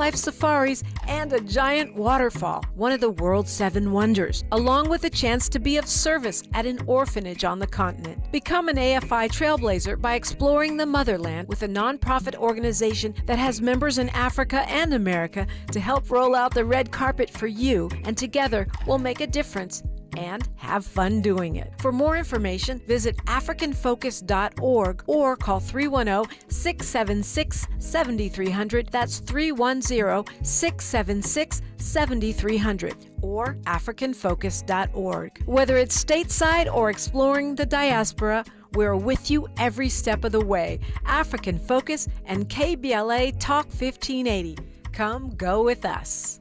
wildlife safaris, and a giant waterfall, one of the world's 7 wonders, along with a chance to be of service at an orphanage on the continent. Become an AFI trailblazer by exploring the motherland with a nonprofit organization that has members in Africa and America to help roll out the red carpet for you, and together we'll make a difference and have fun doing it. For more information, visit africanfocus.org or call 310-676-7300. That's 310-676-7300 or africanfocus.org. Whether it's stateside or exploring the diaspora, we're with you every step of the way. African Focus and KBLA Talk 1580. Come go with us.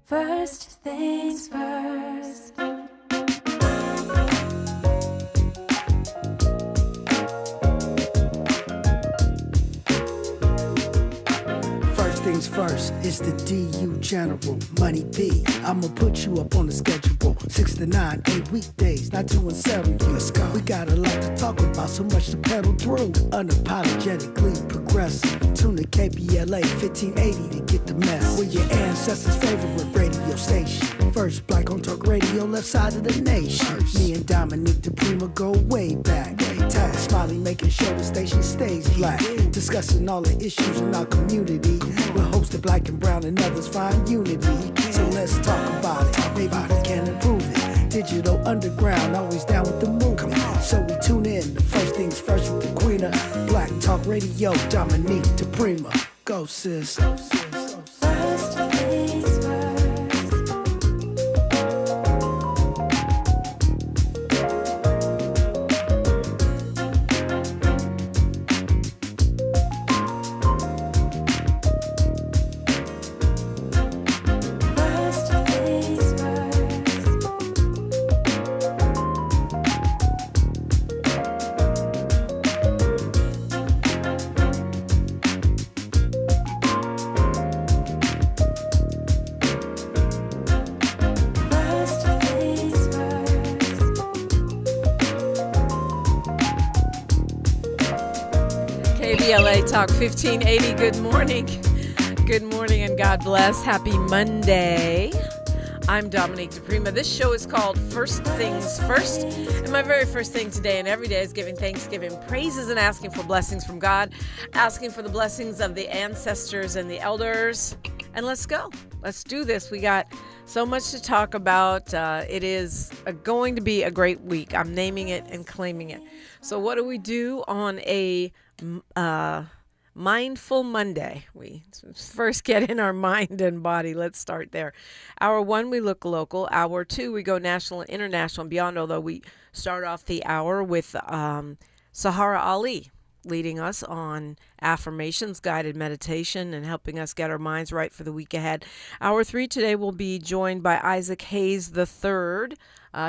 First things first. First things first, it's the DU General, Money B. I'ma put you up on the schedule, 6 to 9, 8 weekdays, not 2 and 7. Let's go. We got a lot to talk about, so much to pedal through. Unapologetically progressive. Tune to KBLA 1580 to get the mess. We're your ancestors' favorite radio station. First black on talk radio, left side of the nation. Me and Dominique DePrima go way back. Smiley making sure the station stays black. Discussing all the issues in our community. We're hosted black and brown and others find unity. So let's talk about it. Maybe we can improve it. Digital underground, always down with the movement. So we tune in. The first things first with the queen of Black Talk Radio, Dominique DePrima. Go sis. First things first. KBLA Talk 1580. Good morning. Good morning and God bless. Happy Monday. I'm Dominique DePrima. This show is called First Things First. And my very first thing today and every day is giving thanksgiving, praises, and asking for blessings from God, asking for the blessings of the ancestors and the elders. And let's go. Let's do this. We got so much to talk about. It is going to be a great week. I'm naming it and claiming it. So what do we do on a Mindful Monday? We first get in our mind and body. Let's start there. Hour 1, we look local. Hour 2, we go national and international and beyond, although we start off the hour with Sahara Ali leading us on affirmations, guided meditation, and helping us get our minds right for the week ahead. Hour 3 today will be joined by Isaac Hayes III.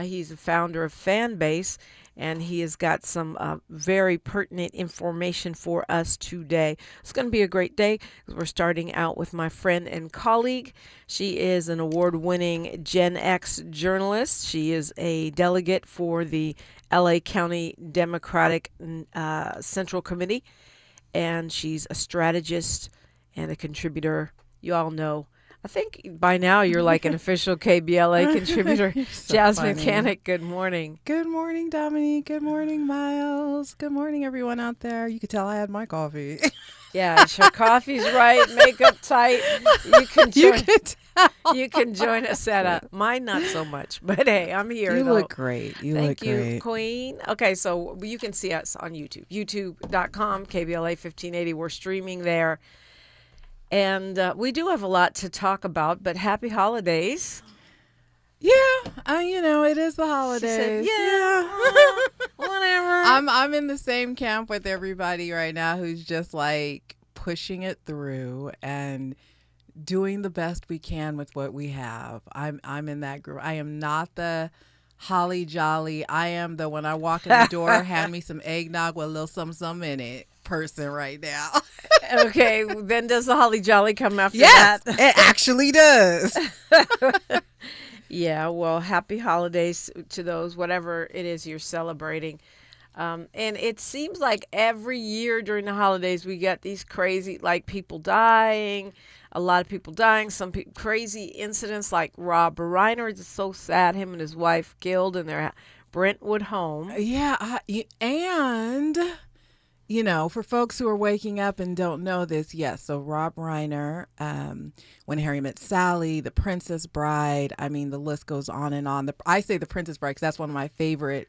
He's a founder of Fanbase, and he has got some very pertinent information for us today. It's going to be a great day because we're starting out with my friend and colleague. She is an award-winning Gen X journalist. She is a delegate for the LA County Democratic Central Committee, and she's a strategist and a contributor. You all know. I think by now you're like an official KBLA contributor. So Jasmyne funny. Cannick, good morning. Good morning, Dominique. Good morning, Miles. Good morning, everyone out there. You could tell I had my coffee. Yeah, your coffee's right, makeup tight. You can join us at mine not so much, but hey, I'm here. You though. look great. Thank you, great. Queen. Okay, so you can see us on YouTube, youtube.com, KBLA 1580. We're streaming there. And we do have a lot to talk about, but happy holidays. Yeah, it is the holidays. She said, whatever. I'm in the same camp with everybody right now who's just like pushing it through and doing the best we can with what we have. I'm in that group. I am not the holly jolly. I am the when I walk in the door, hand me some eggnog with a little something in it person right now. Okay, then does the holly jolly come after yes, that? It actually does. Yeah, well, happy holidays to those, whatever it is you're celebrating. And it seems like every year during the holidays we get these crazy, like people dying, a lot of people dying, crazy incidents like Rob Reiner. It's so sad, him and his wife killed in their Brentwood home. Yeah, and for folks who are waking up and don't know this, yes. So Rob Reiner, When Harry Met Sally, The Princess Bride. I mean, the list goes on and on. I say The Princess Bride because that's one of my favorite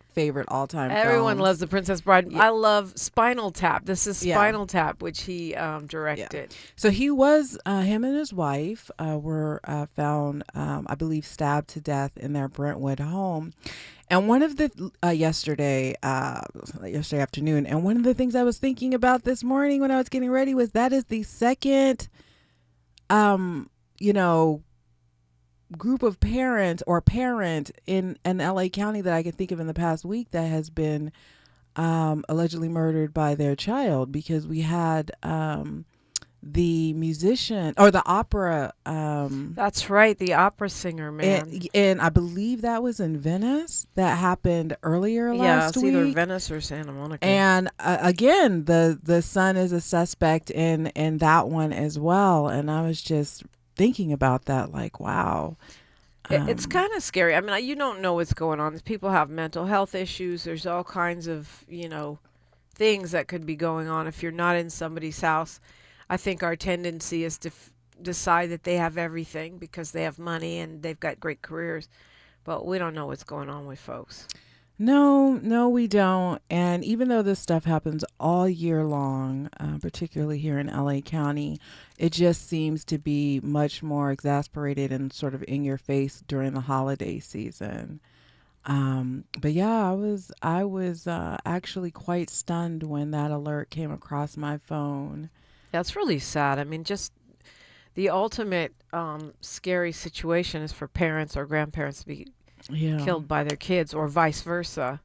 all-time Everyone films. loves The Princess Bride. Yeah. I love Spinal Tap. This is Yeah. Spinal Tap, which he directed. Yeah. So he was, him and his wife were found, I believe, stabbed to death in their Brentwood home. And one of the yesterday afternoon, and one of the things I was thinking about this morning when I was getting ready was that is the second, group of parents or parent in an LA County that I can think of in the past week that has been allegedly murdered by their child, because we had the musician or the opera. That's right, the opera singer, man. And I believe that was in Venice. That happened earlier last it's week. either Venice or Santa Monica. And again, the son is a suspect in that one as well. And I was just thinking about that, like, wow. It's kind of scary. I mean, you don't know what's going on. People have mental health issues. There's all kinds of, things that could be going on if you're not in somebody's house. I think our tendency is to decide that they have everything because they have money and they've got great careers, but we don't know what's going on with folks. No, we don't. And even though this stuff happens all year long, particularly here in LA County, it just seems to be much more exasperated and sort of in your face during the holiday season. But yeah, I was actually quite stunned when that alert came across my phone. That's really sad. I mean, just the ultimate scary situation is for parents or grandparents to be killed by their kids, or vice versa.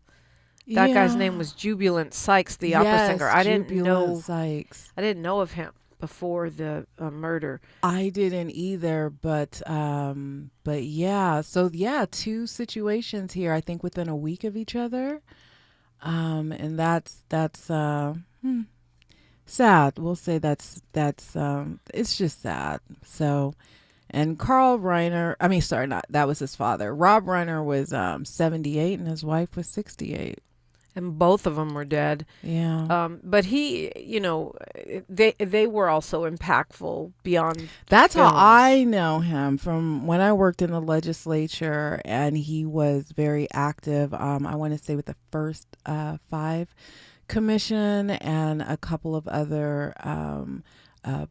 That guy's name was Jubilant Sykes, the opera singer. I didn't know of him before the murder. I didn't either, but yeah. So yeah, two situations here, I think within a week of each other. And that's sad. We'll say that's it's just sad. So, and Carl Reiner, that was his father. Rob Reiner was 78 and his wife was 68. And both of them were dead. Yeah. But he, they were also impactful beyond. That's films. how I know him, from when I worked in the legislature, and he was very active. I want to say with the first 5 commission and a couple of other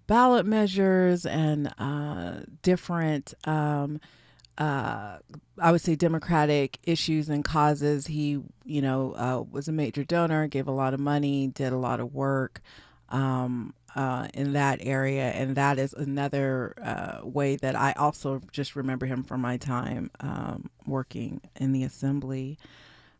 ballot measures and different I would say Democratic issues and causes. He was a major donor, gave a lot of money, did a lot of work in that area, and that is another way that I also just remember him from my time working in the assembly.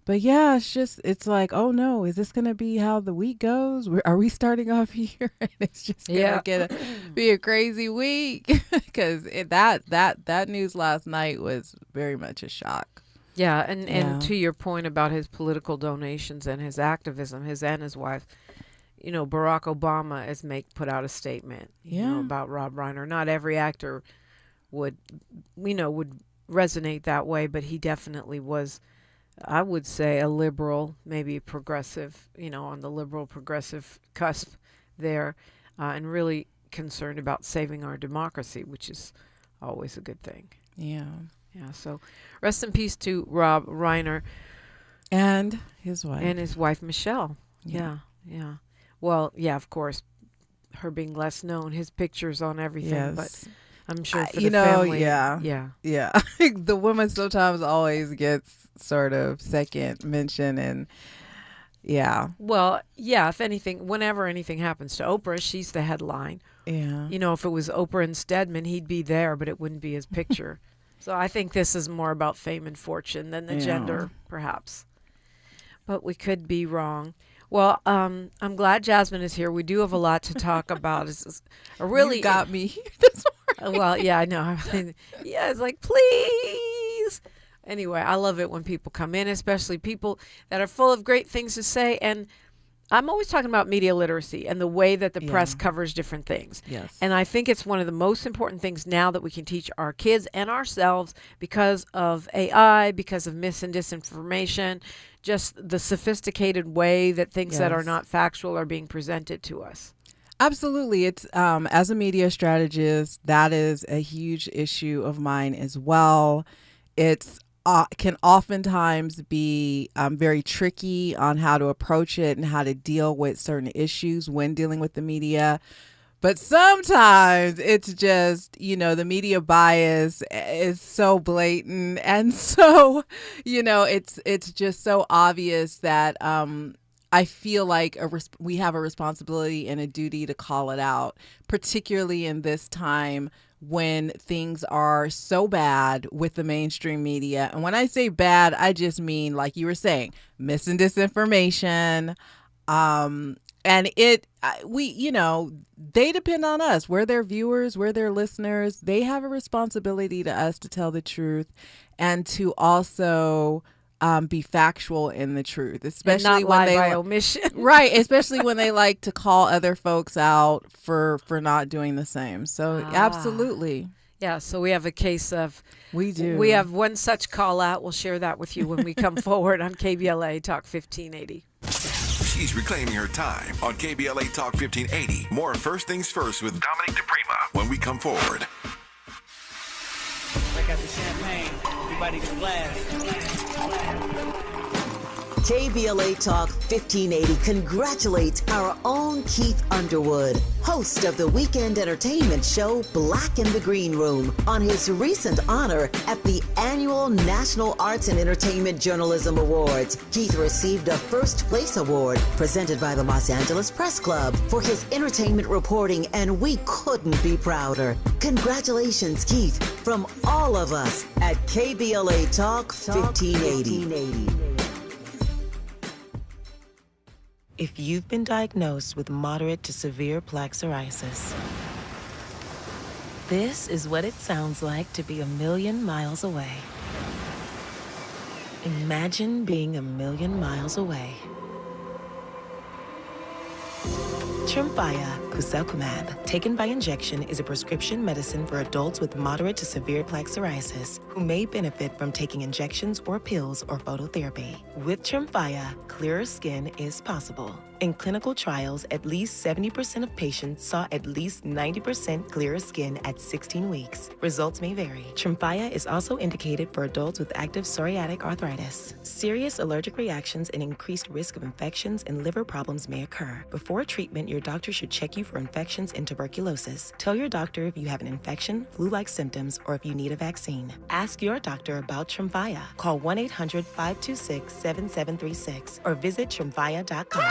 But yeah, it's like, oh no, is this going to be how the week goes? Are we starting off here? And it's just going to be a crazy week, because that news last night was very much a shock. Yeah, and to your point about his political donations and his activism, his and his wife, Barack Obama has put out a statement, about Rob Reiner. Not every actor would resonate that way, but he definitely was, I would say, a liberal, maybe progressive, on the liberal progressive cusp there, and really concerned about saving our democracy, which is always a good thing. Yeah. Yeah. So rest in peace to Rob Reiner. And his wife. And his wife, Michelle. Yeah. Yeah. Well, yeah, of course, her being less known, his pictures on everything, yes. but I'm sure for the family. Yeah. The woman sometimes always gets sort of second mention, and yeah. Well, yeah, if anything, whenever anything happens to Oprah, she's the headline. Yeah. If it was Oprah and Stedman, he'd be there, but it wouldn't be his picture. So I think this is more about fame and fortune than the gender, perhaps. But we could be wrong. Well, I'm glad Jasmine is here. We do have a lot to talk about. It's a really You got me here this morning. Well, yeah, I know. Yeah, it's like, please. Anyway, I love it when people come in, especially people that are full of great things to say. And I'm always talking about media literacy and the way that the press covers different things. Yes. And I think it's one of the most important things now that we can teach our kids and ourselves because of AI, because of mis and disinformation, just the sophisticated way that things that are not factual are being presented to us. Absolutely. It's as a media strategist, that is a huge issue of mine as well. It's can oftentimes be very tricky on how to approach it and how to deal with certain issues when dealing with the media. But sometimes it's just, the media bias is so blatant. And so, it's just so obvious that I feel like we have a responsibility and a duty to call it out, particularly in this time when things are so bad with the mainstream media. And when I say bad, I just mean, like you were saying, mis and disinformation. And they depend on us. We're their viewers, we're their listeners. They have a responsibility to us to tell the truth and to also be factual in the truth, especially and not when lie they by omission. right, especially when they like to call other folks out for not doing the same. So absolutely. Yeah, so we have a case of We do. We have one such call out. We'll share that with you when we come forward on KBLA Talk 1580. She's reclaiming her time on KBLA Talk 1580. More First Things First with Dominic DePrima when we come forward. Break out the champagne. Everybody can blast. KBLA Talk 1580 congratulates our own Keith Underwood, host of the weekend entertainment show Black in the Green Room, on his recent honor at the annual National Arts and Entertainment Journalism Awards. Keith received a first place award presented by the Los Angeles Press Club for his entertainment reporting, and we couldn't be prouder. Congratulations, Keith, from all of us at KBLA Talk 1580. If you've been diagnosed with moderate to severe plaque psoriasis, this is what it sounds like to be a million miles away. Imagine being a million miles away. Tremfya guselkumab, taken by injection, is a prescription medicine for adults with moderate to severe plaque psoriasis who may benefit from taking injections or pills or phototherapy. With Tremfya, clearer skin is possible. In clinical trials, at least 70% of patients saw at least 90% clearer skin at 16 weeks. Results may vary. Tremfya is also indicated for adults with active psoriatic arthritis. Serious allergic reactions and increased risk of infections and liver problems may occur. Before treatment, your doctor should check you for infections and tuberculosis. Tell your doctor if you have an infection, flu-like symptoms, or if you need a vaccine. Ask your doctor about Tremfya. Call 1-800-526-7736 or visit tremfya.com.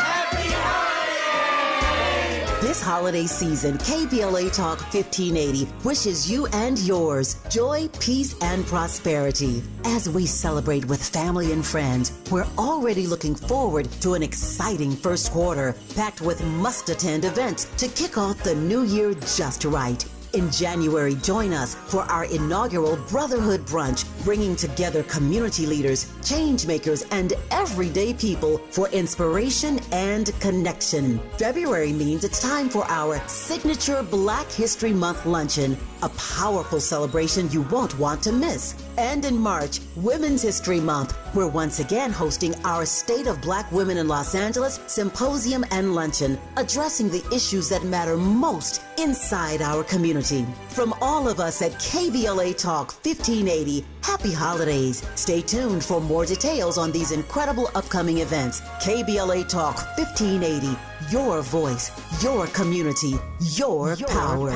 This holiday season, KBLA Talk 1580 wishes you and yours joy, peace, and prosperity. As we celebrate with family and friends, we're already looking forward to an exciting first quarter, packed with must-attend events to kick off the new year just right. In January, join us for our inaugural Brotherhood Brunch, bringing together community leaders, change makers, and everyday people for inspiration and connection. February means it's time for our signature Black History Month luncheon, a powerful celebration you won't want to miss. And in March, Women's History Month, we're once again hosting our State of Black Women in Los Angeles Symposium and Luncheon, addressing the issues that matter most inside our community. From all of us at KBLA Talk 1580, happy holidays. Stay tuned for more details on these incredible upcoming events. KBLA Talk 1580, your voice, your community, your power.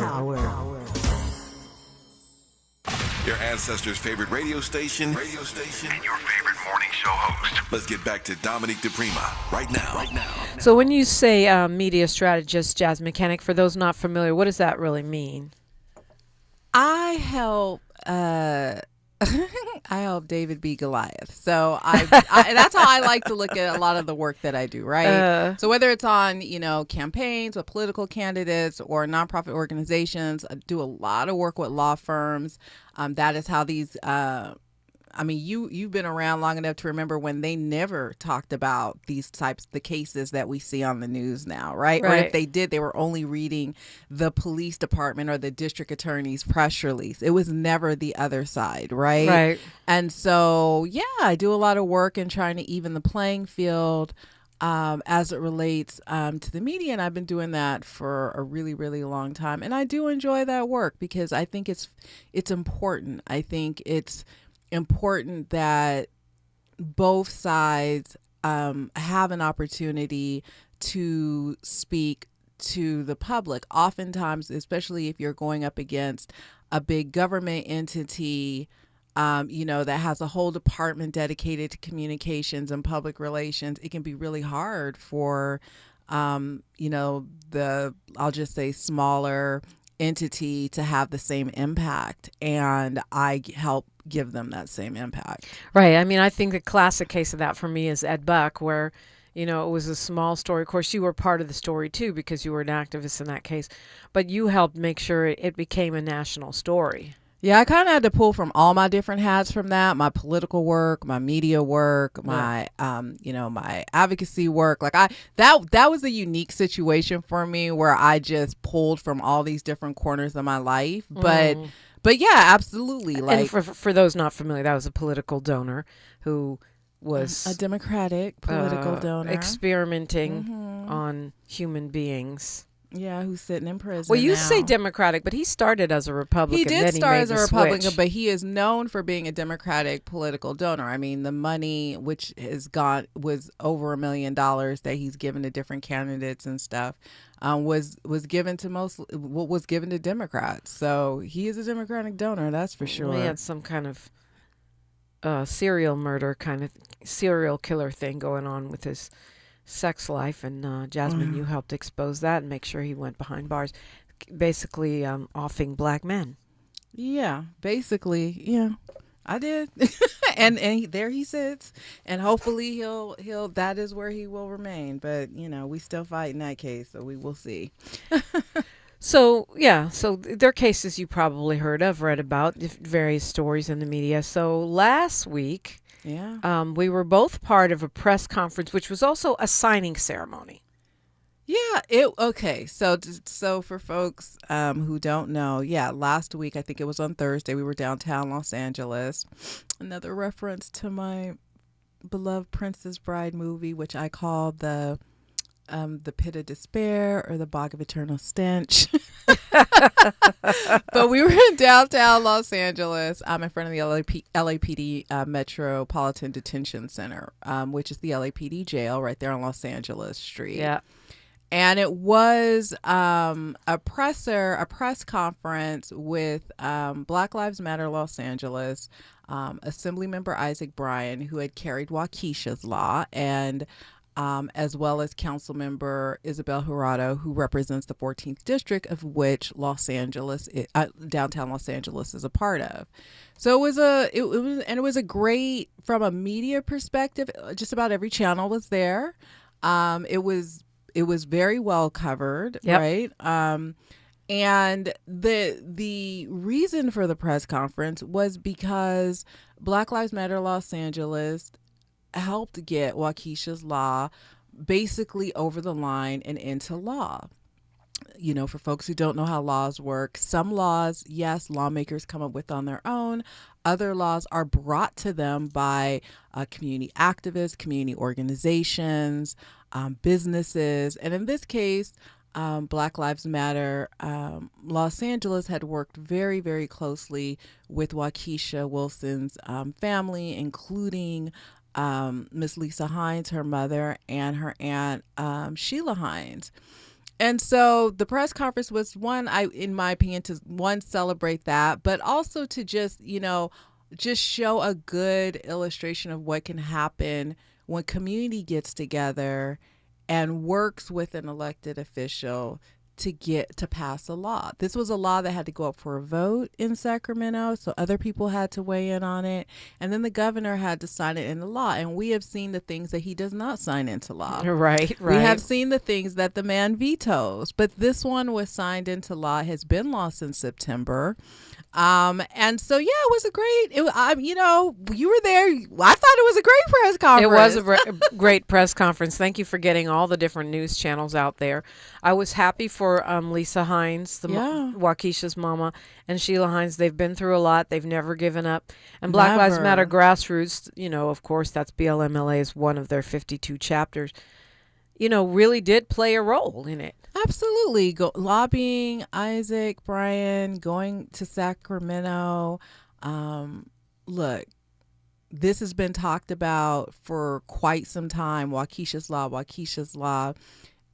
Your ancestors' favorite radio station, and your favorite morning show host. Let's get back to Dominic DePrima right now. So when you say media strategist, Jasmyne Cannick, for those not familiar, what does that really mean? I help I help David be Goliath. So I that's how I like to look at a lot of the work that I do, right? So whether it's on, campaigns with political candidates or nonprofit organizations, I do a lot of work with law firms. That is how these I mean, you've been around long enough to remember when they never talked about these types, the cases that we see on the news now, right? Or if they did, they were only reading the police department or the district attorney's press release. It was never the other side, right? Right. And so, yeah, I do a lot of work in trying to even the playing field as it relates to the media. And I've been doing that for a really, really long time. And I do enjoy that work because I think it's important. I think it's important that both sides have an opportunity to speak to the public. Oftentimes, especially if you're going up against a big government entity, that has a whole department dedicated to communications and public relations, it can be really hard for, I'll just say smaller entity to have the same impact. And I help give them that same impact. Right. I mean, I think the classic case of that for me is Ed Buck, where, it was a small story. Of course, you were part of the story, too, because you were an activist in that case. But you helped make sure it became a national story. Yeah, I kind of had to pull from all my different hats from that, my political work, my media work, my, my advocacy work. Like that was a unique situation for me where I just pulled from all these different corners of my life. But yeah, absolutely. Like, and for those not familiar, that was a political donor who was a Democratic political donor experimenting on human beings. Yeah, who's sitting in prison. Well, you now. say Democratic, but he started as a Republican. He did then start he as made a the Republican, switch. but he is known for being a Democratic political donor. I mean, the money which was over $1 million that he's given to different candidates and stuff was given to Democrats. So he is a Democratic donor, that's for sure. He had some kind of serial killer thing going on with his sex life, and Jasmine, you helped expose that and make sure he went behind bars, basically offing black men. Yeah, basically, yeah, I did. and there he sits, and hopefully he'll that is where he will remain. But we still fight in that case, so we will see. So there are cases you probably heard of, read about, various stories in the media. So last week, we were both part of a press conference, which was also a signing ceremony. Yeah. Okay. So for folks who don't know, last week, I think it was on Thursday, we were downtown Los Angeles. Another reference to my beloved Princess Bride movie, which I call the Pit of Despair or the Bog of Eternal Stench. But we were in downtown Los Angeles in front of the LAPD Metropolitan Detention Center, which is the LAPD jail right there on Los Angeles Street. Yeah. And it was a press conference with Black Lives Matter Los Angeles, Assemblymember Isaac Bryan, who had carried Wakiesha's law, and as well as Councilmember Isabel Jurado, who represents the 14th district, of which downtown Los Angeles is a part of. So it was a great, from a media perspective, just about every channel was there. It was very well covered, right? And the reason for the press conference was because Black Lives Matter Los Angeles helped get Wakiesha's law basically over the line and into law. For folks who don't know how laws work, some laws, yes, lawmakers come up with on their own. Other laws are brought to them by community activists, community organizations, businesses. And in this case, Black Lives Matter Los Angeles had worked very, very closely with Wakiesha Wilson's family, including Miss Lisa Hines, her mother, and her aunt Sheila Hines. And so the press conference was in my opinion, to celebrate that, but also to just show a good illustration of what can happen when community gets together and works with an elected official to pass a law. This was a law that had to go up for a vote in Sacramento, so other people had to weigh in on it, and then the governor had to sign it into law. And we have seen the things that he does not sign into law. Right. We have seen the things that the man vetoes, but this one was signed into law, has been law since September. And so, yeah, it was a great, you were there. I thought it was a great press conference. It was a great press conference. Thank you for getting all the different news channels out there. I was happy for Lisa Hines, Wakiesha's mama, and Sheila Hines. They've been through a lot. They've never given up. And Black Lives Matter Grassroots, of course, that's BLMLA is one of their 52 chapters, really did play a role in it. Absolutely. Lobbying Isaac Bryan, going to Sacramento. Look, this has been talked about for quite some time. Wakiesha's Law.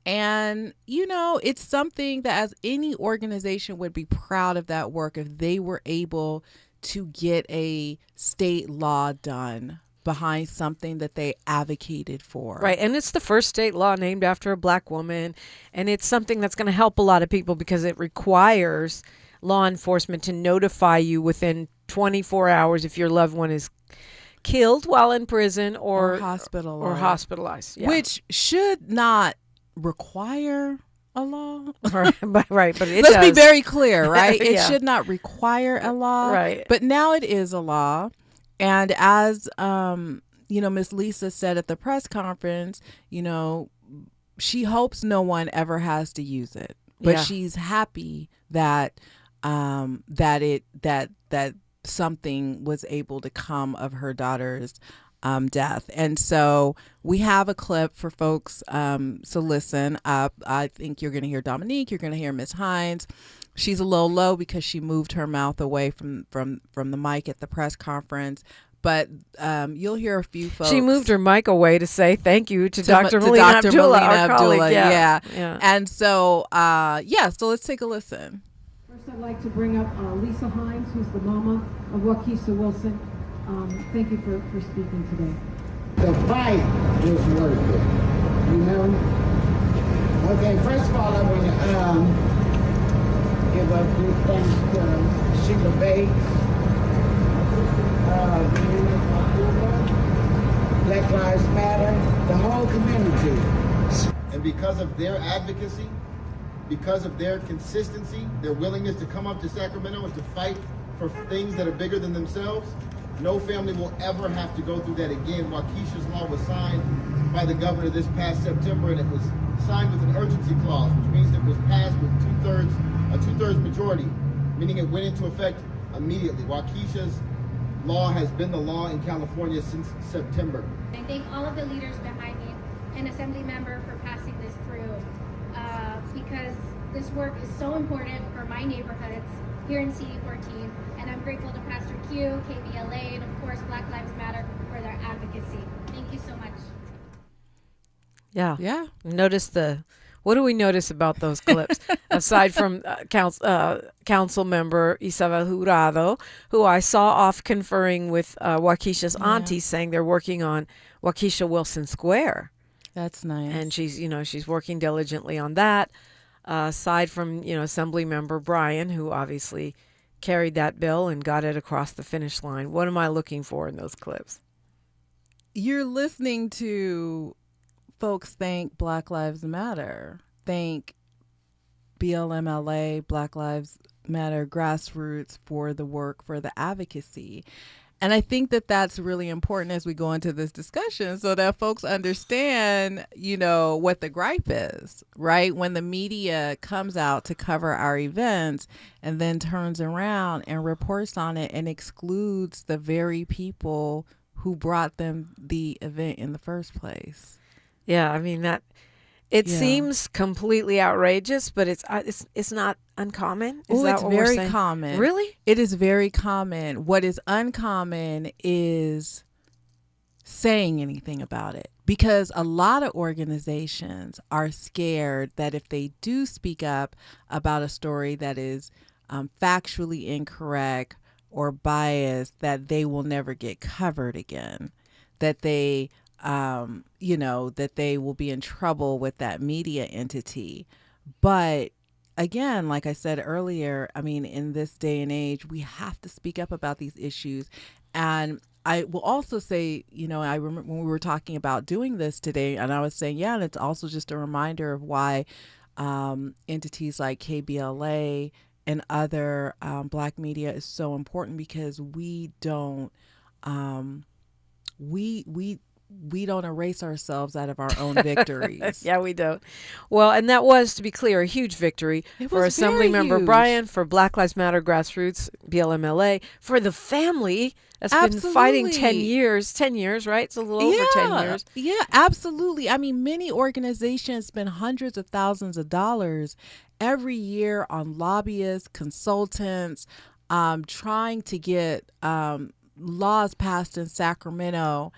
And, it's something that as any organization would be proud of that work if they were able to get a state law done behind something that they advocated for. Right. And it's the first state law named after a black woman. And it's something that's going to help a lot of people because it requires law enforcement to notify you within 24 hours if your loved one is killed while in prison or hospitalized. Yeah. Which should not require a law. Right, but it Let's does. be very clear, right? It Yeah. should not require a law. Right. But now it is a law. And as, Miss Lisa said at the press conference, she hopes no one ever has to use it. But she's happy that that something was able to come of her daughter's death. And so we have a clip for folks. So listen up. I think you're going to hear Dominique. You're going to hear Miss Hines. She's a little low because she moved her mouth away from the mic at the press conference. But you'll hear a few folks. She moved her mic away to say thank you to Dr. Melina Abdullah, our colleague. Yeah. And so, so let's take a listen. First, I'd like to bring up Lisa Hines, who's the mama of Wakiesha Wilson. Thank you for speaking today. The fight is worth it, Okay, first of all, I want to give a big thanks to Sheila Bates, Black Lives Matter, the whole community. And because of their advocacy, because of their consistency, their willingness to come up to Sacramento and to fight for things that are bigger than themselves, no family will ever have to go through that again. Wakiesha's law was signed by the governor this past September, and it was signed with an urgency clause, which means it was passed with a two-thirds majority, meaning it went into effect immediately. Wakiesha's law has been the law in California since September. I thank all of the leaders behind me and Assemblymember for passing this through because this work is so important for my neighborhoods here in CD14, and I'm grateful to Pastor Q, KBLA, and of course Black Lives Matter for their advocacy. Thank you so much. Yeah. What do we notice about those clips? Aside from council member Isabel Jurado, who I saw off conferring with Wakiesha's auntie, saying they're working on Wakiesha Wilson Square. That's nice. And she's working diligently on that. Aside from, Assemblymember Bryan, who obviously carried that bill and got it across the finish line. What am I looking for in those clips? You're listening to folks thank Black Lives Matter, thank BLMLA, Black Lives Matter Grassroots for the work, for the advocacy. And I think that that's really important as we go into this discussion so that folks understand, what the gripe is, right? When the media comes out to cover our events and then turns around and reports on it and excludes the very people who brought them the event in the first place. Yeah, I mean it seems completely outrageous, but it's not uncommon. It's very common. Really? It is very common. What is uncommon is saying anything about it, because a lot of organizations are scared that if they do speak up about a story that is factually incorrect or biased, that they will never get covered again, that they that they will be in trouble with that media entity. But again, like I said earlier, I mean, in this day and age, we have to speak up about these issues. And I will also say, I remember when we were talking about doing this today, and I was saying, and it's also just a reminder of why entities like KBLA and other Black media is so important, because we don't we don't erase ourselves out of our own victories. Yeah, we don't. Well, and that was, to be clear, a huge victory for Assemblymember Bryan, for Black Lives Matter Grassroots, BLM LA, for the family that's been fighting 10 years. 10 years, right? It's a little over 10 years. Yeah, absolutely. I mean, many organizations spend hundreds of thousands of dollars every year on lobbyists, consultants, trying to get laws passed in Sacramento.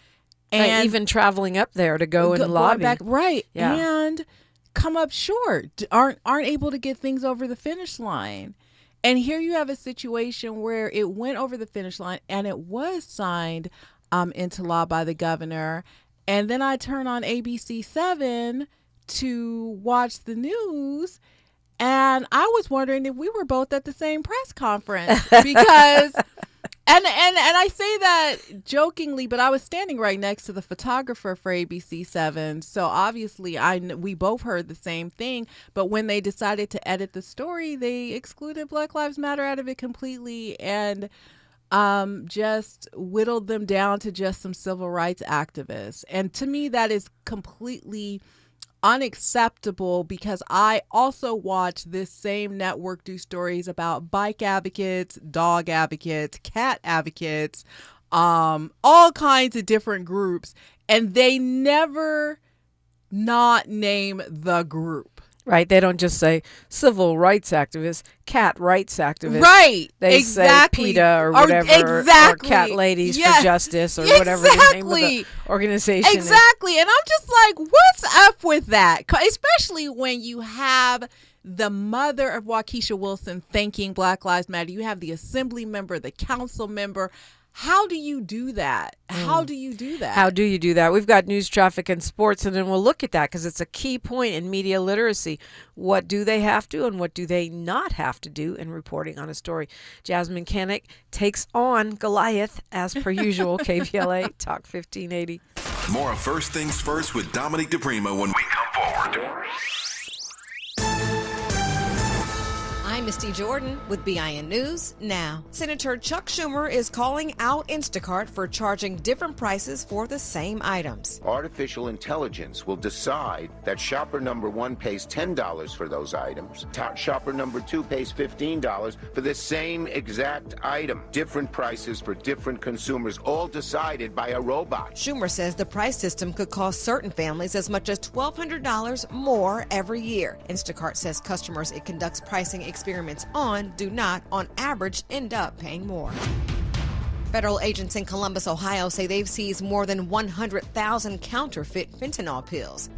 And even traveling up there to go and lobby. Right. Yeah. And come up short, aren't able to get things over the finish line. And here you have a situation where it went over the finish line and it was signed into law by the governor. And then I turn on ABC 7 to watch the news, and I was wondering if we were both at the same press conference, because And I say that jokingly, but I was standing right next to the photographer for ABC 7, so obviously we both heard the same thing. But when they decided to edit the story, they excluded Black Lives Matter out of it completely, and just whittled them down to just some civil rights activists. And to me, that is completely unacceptable, because I also watch this same network do stories about bike advocates, dog advocates, cat advocates, all kinds of different groups, and they never not name the group. Right. They don't just say civil rights activists, cat rights activists. Right. They exactly. say PETA or whatever, exactly. or Cat Ladies for Justice, or whatever the name of the organization Exactly. And I'm just like, what's up with that? Especially when you have the mother of Wakiesha Wilson thanking Black Lives Matter. You have the assembly member, the council member. How do you do that? How do you do that? How do you do that? We've got news, traffic, and sports, and then we'll look at that, because it's a key point in media literacy. What do they have to and what do they not have to do in reporting on a story? Jasmyne Cannick takes on Goliath, as per usual. KBLA Talk 1580. More of First Things First with Dominique DePrima when we come forward. I'm Misty Jordan with BIN News Now. Senator Chuck Schumer is calling out Instacart for charging different prices for the same items. Artificial intelligence will decide that shopper number 1 pays $10 for those items. Shopper number 2 pays $15 for the same exact item. Different prices for different consumers, all decided by a robot. Schumer says the price system could cost certain families as much as $1,200 more every year. Instacart says customers it conducts pricing experiments on do not, on average, end up paying more. Federal agents in Columbus, Ohio say they've seized more than 100,000 counterfeit fentanyl pills.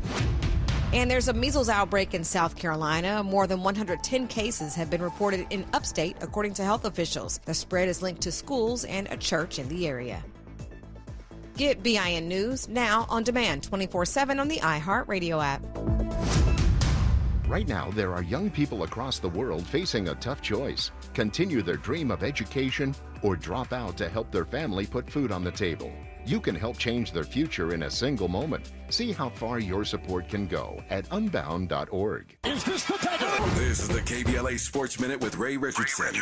And there's a measles outbreak in South Carolina. More than 110 cases have been reported in upstate, according to health officials. The spread is linked to schools and a church in the area. Get BIN News now on demand 24/7 on the iHeartRadio app. Right now, there are young people across the world facing a tough choice: continue their dream of education or drop out to help their family put food on the table. You can help change their future in a single moment. See how far your support can go at unbound.org. Is this the time? This is the KBLA Sports Minute with Ray Richardson.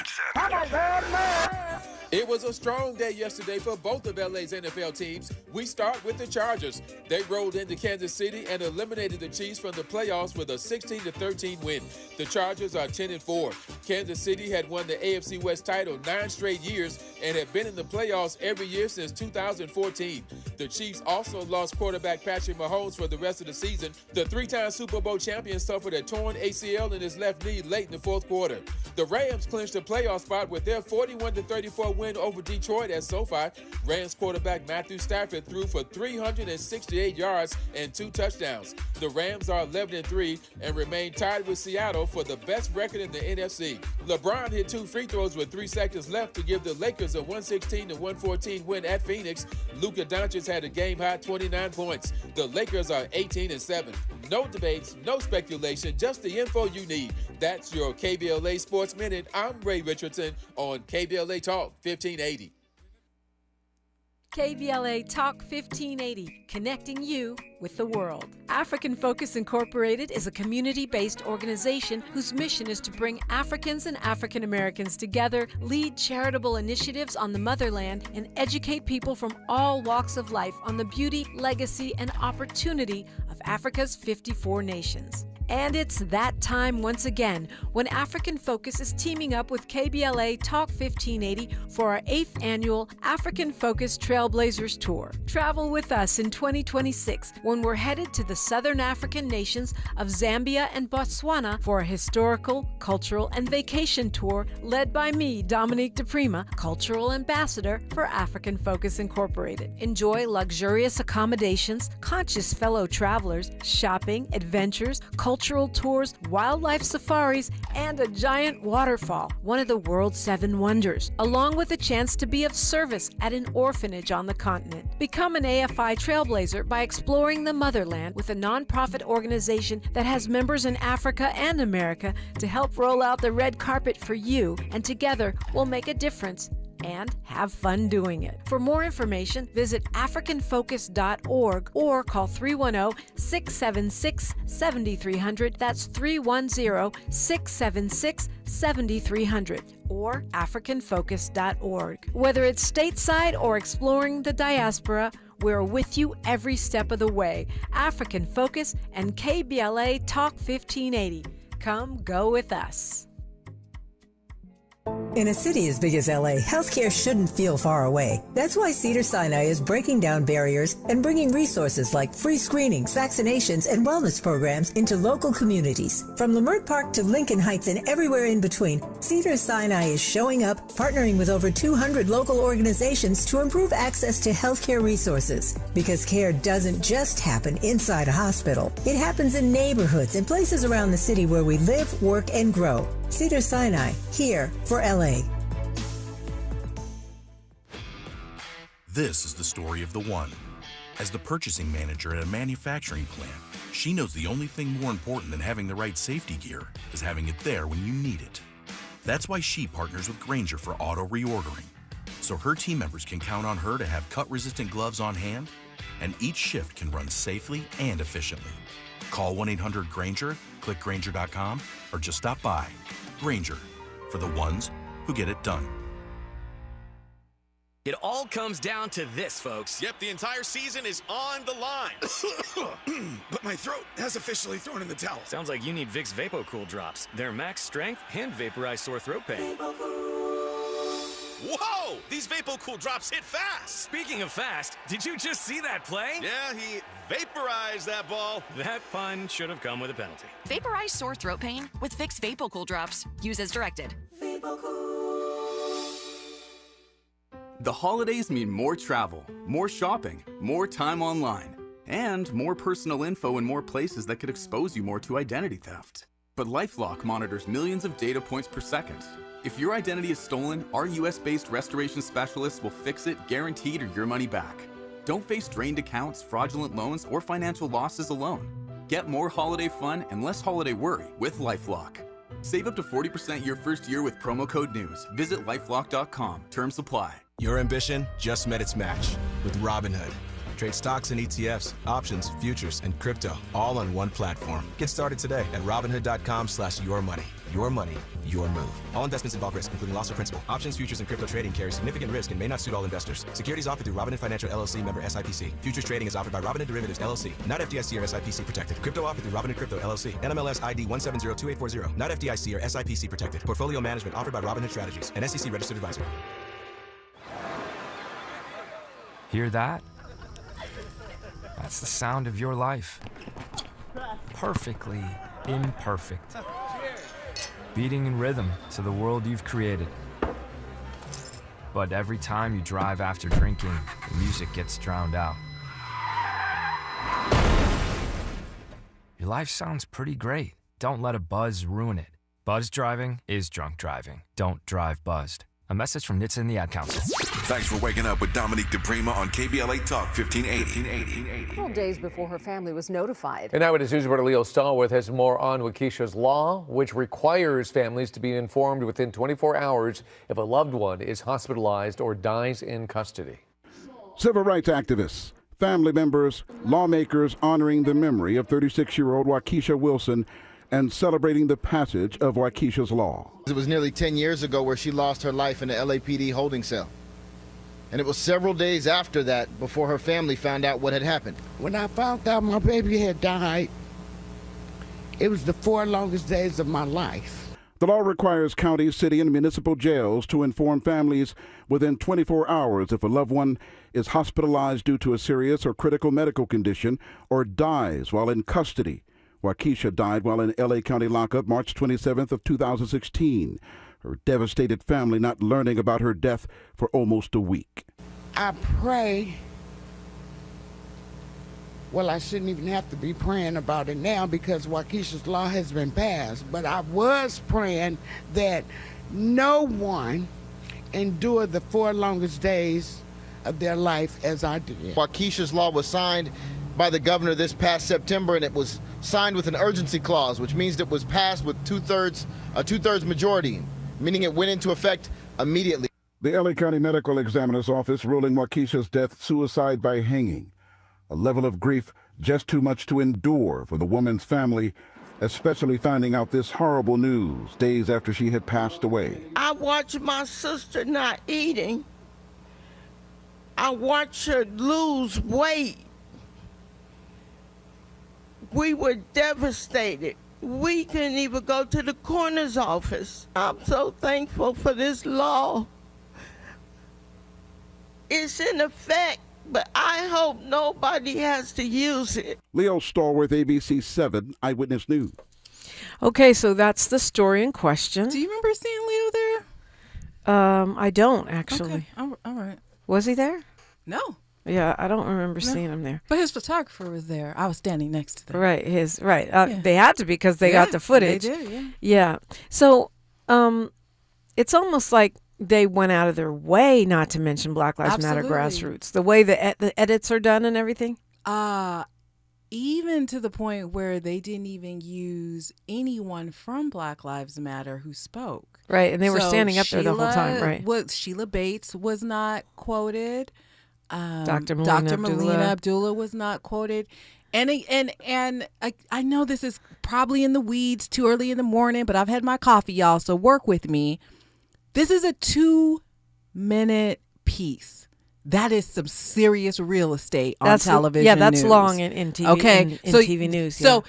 It was a strong day yesterday for both of LA's NFL teams. We start with the Chargers. They rolled into Kansas City and eliminated the Chiefs from the playoffs with a 16-13 win. The Chargers are 10-4. Kansas City had won the AFC West title 9 straight years and have been in the playoffs every year since 2014. The Chiefs also lost quarterback Patrick Mahomes for the rest of the season. The 3-time Super Bowl champion suffered a torn ACL in his left knee late in the fourth quarter. The Rams clinched a playoff spot with their 41-34 win over Detroit at SoFi. Rams quarterback Matthew Stafford threw for 368 yards and 2 touchdowns. The Rams are 11-3 and remain tied with Seattle for the best record in the NFC. LeBron hit 2 free throws with 3 seconds left to give the Lakers a 116-114 win at Phoenix. Luka Doncic had a game-high 29 points. The Lakers are 18-7. No debates, no speculation, just the info you need. That's your KBLA Sports Minute. I'm Ray Richardson on KBLA Talk 1580. KBLA Talk 1580, connecting you with the world. African Focus Incorporated is a community-based organization whose mission is to bring Africans and African Americans together, lead charitable initiatives on the motherland, and educate people from all walks of life on the beauty, legacy, and opportunity of Africa's 54 nations. And it's that time once again when African Focus is teaming up with KBLA Talk 1580 for our 8th annual African Focus Trailblazers Tour. Travel with us in 2026 when we're headed to the southern African nations of Zambia and Botswana for a historical, cultural, and vacation tour led by me, Dominique DePrima, Cultural Ambassador for African Focus Incorporated. Enjoy luxurious accommodations, conscious fellow travelers, shopping, adventures, cultural tours, wildlife safaris, and a giant waterfall, one of the world's 7 wonders, along with a chance to be of service at an orphanage on the continent. Become an AFI trailblazer by exploring the motherland with a nonprofit organization that has members in Africa and America to help roll out the red carpet for you, and together we'll make a difference and have fun doing it. For more information, visit africanfocus.org or call 310-676-7300. That's 310-676-7300 or africanfocus.org. Whether it's stateside or exploring the diaspora, we're with you every step of the way. African Focus and KBLA Talk 1580. Come go with us. In a city as big as LA, healthcare shouldn't feel far away. That's why Cedars-Sinai is breaking down barriers and bringing resources like free screenings, vaccinations, and wellness programs into local communities. From Leimert Park to Lincoln Heights and everywhere in between, Cedars-Sinai is showing up, partnering with over 200 local organizations to improve access to healthcare resources. Because care doesn't just happen inside a hospital. It happens in neighborhoods and places around the city where we live, work, and grow. Cedars-Sinai, here for LA. This is the story of the one. As the purchasing manager at a manufacturing plant, she knows the only thing more important than having the right safety gear is having it there when you need it. That's why she partners with Grainger for auto reordering, so her team members can count on her to have cut-resistant gloves on hand, and each shift can run safely and efficiently. Call 1-800-GRAINGER, click Grainger.com, or just stop by. Grainger, for the ones who get it done. It all comes down to this, folks. Yep, the entire season is on the line. But my throat has officially thrown in the towel. Sounds like you need Vicks VapoCool drops. They're max strength and vaporize sore throat pain. Whoa! These VapoCool drops hit fast. Speaking of fast, did you just see that play? Yeah, he vaporized that ball. That pun should have come with a penalty. Vaporize sore throat pain with Vicks VapoCool drops. Use as directed. The holidays mean more travel, more shopping, more time online, and more personal info in more places that could expose you more to identity theft. But LifeLock monitors millions of data points per second. If your identity is stolen, our US-based restoration specialists will fix it, guaranteed, or your money back. Don't face drained accounts, fraudulent loans, or financial losses alone. Get more holiday fun and less holiday worry with LifeLock. Save up to 40% your first year with promo code NEWS. Visit lifelock.com. Terms apply. Your ambition just met its match with Robinhood. Trade stocks and ETFs, options, futures, and crypto all on one platform. Get started today at Robinhood.com/yourmoney. Your money, your move. All investments involve risk, including loss of principal. Options, futures, and crypto trading carry significant risk and may not suit all investors. Securities offered through Robinhood Financial LLC, member SIPC. Futures trading is offered by Robinhood Derivatives LLC, not FDIC or SIPC protected. Crypto offered through Robinhood Crypto LLC, NMLS ID 1702840, not FDIC or SIPC protected. Portfolio management offered by Robinhood Strategies, an SEC registered advisor. Hear that? That's the sound of your life. Perfectly imperfect. Beating in rhythm to the world you've created. But every time you drive after drinking, the music gets drowned out. Your life sounds pretty great. Don't let a buzz ruin it. Buzz driving is drunk driving. Don't drive buzzed. A message from NHTSA and the Ad Council. Thanks for waking up with Dominique DePrima on KBLA Talk 1580. Several days before her family was notified. And Eyewitness News reporter Leo Stallworth has more on Wakiesha's law, which requires families to be informed within 24 hours if a loved one is hospitalized or dies in custody. Civil rights activists, family members, lawmakers honoring the memory of 36-year-old Wakiesha Wilson and celebrating the passage of Wakiesha's law. It was nearly 10 years ago where she lost her life in the LAPD holding cell. And it was several days after that before her family found out what had happened. When I found out my baby had died, it was the 4 longest days of my life. The law requires county, city, and municipal jails to inform families within 24 hours if a loved one is hospitalized due to a serious or critical medical condition or dies while in custody. Wakiesha died while in L.A. County lockup March 27th of 2016. Her devastated family not learning about her death for almost a week. I pray, well, I shouldn't even have to be praying about it now because Wakiesha's law has been passed, but I was praying that no one endured the 4 longest days of their life as I did. Wakiesha's law was signed by the governor this past September, and it was signed with an urgency clause, which means it was passed with a two-thirds majority, meaning it went into effect immediately. The L.A. County Medical Examiner's Office ruling Wakiesha's death suicide by hanging. A level of grief just too much to endure for the woman's family, especially finding out this horrible news days after she had passed away. I watched my sister not eating. I watched her lose weight. We were devastated. We couldn't even go to the coroner's office. I'm so thankful for this law. It's in effect, but I hope nobody has to use it. Leo Stallworth, ABC 7 Eyewitness News. Okay, so that's the story in question. Do you remember seeing Leo there? I don't, actually. Okay, all right. Was he there? No. Yeah, I don't remember seeing him there. But his photographer was there. I was standing next to them. Right, They had to because they got the footage. They did, yeah. Yeah. So, it's almost like they went out of their way not to mention Black Lives Matter Grassroots. The way the edits are done and everything. Even to the point where they didn't even use anyone from Black Lives Matter who spoke. Right, and they were standing up there the whole time, right? Sheila Bates was not quoted. Dr. Melina Abdullah was not quoted. And I know this is probably in the weeds, too early in the morning, but I've had my coffee, y'all, so work with me. This is a 2-minute piece. That is some serious real estate on television. Yeah, that's news. Long in TV. Okay, in TV news. Yeah. So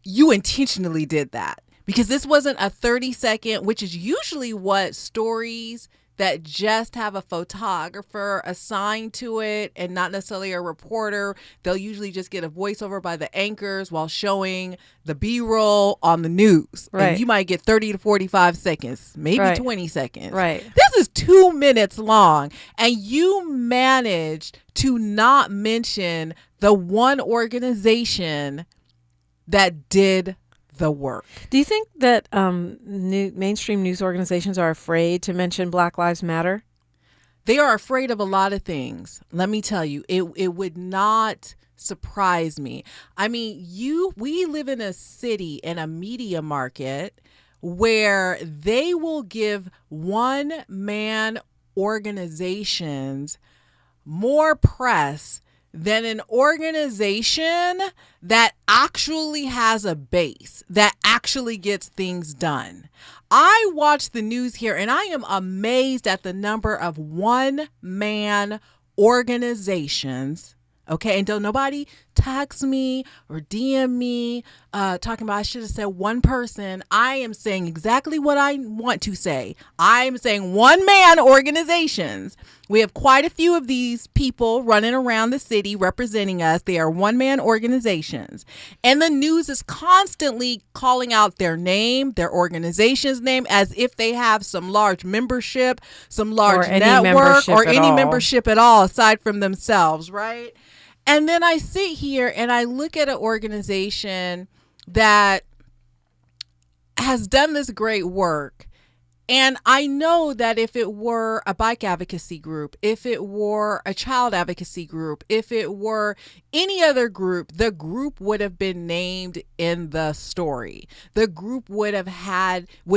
you intentionally did that because this wasn't a 30-second, which is usually what stories that just have a photographer assigned to it and not necessarily a reporter. They'll usually just get a voiceover by the anchors while showing the B-roll on the news. Right. And you might get 30 to 45 seconds, maybe 20 seconds. Right. This is 2 minutes long, and you managed to not mention the one organization that did the work. Do you think that mainstream news organizations are afraid to mention Black Lives Matter? They are afraid of a lot of things. Let me tell you, it would not surprise me. I mean, we live in a city and a media market where they will give one-man organizations more press than an organization that actually has a base, that actually gets things done. I watch the news here and I am amazed at the number of one-man organizations. Okay, and don't nobody text me or DM me talking about I should have said one person. I am saying exactly what I want to say. I'm saying one-man organizations. We have quite a few of these people running around the city representing us. They are one-man organizations. And the news is constantly calling out their name, their organization's name, as if they have some large membership, some large network, or any membership at all aside from themselves, right? And then I sit here and I look at an organization that has done this great work, And I know that if it were a bike advocacy group, if it were a child advocacy group, if it were any other group, the group would have been named in the story. The group would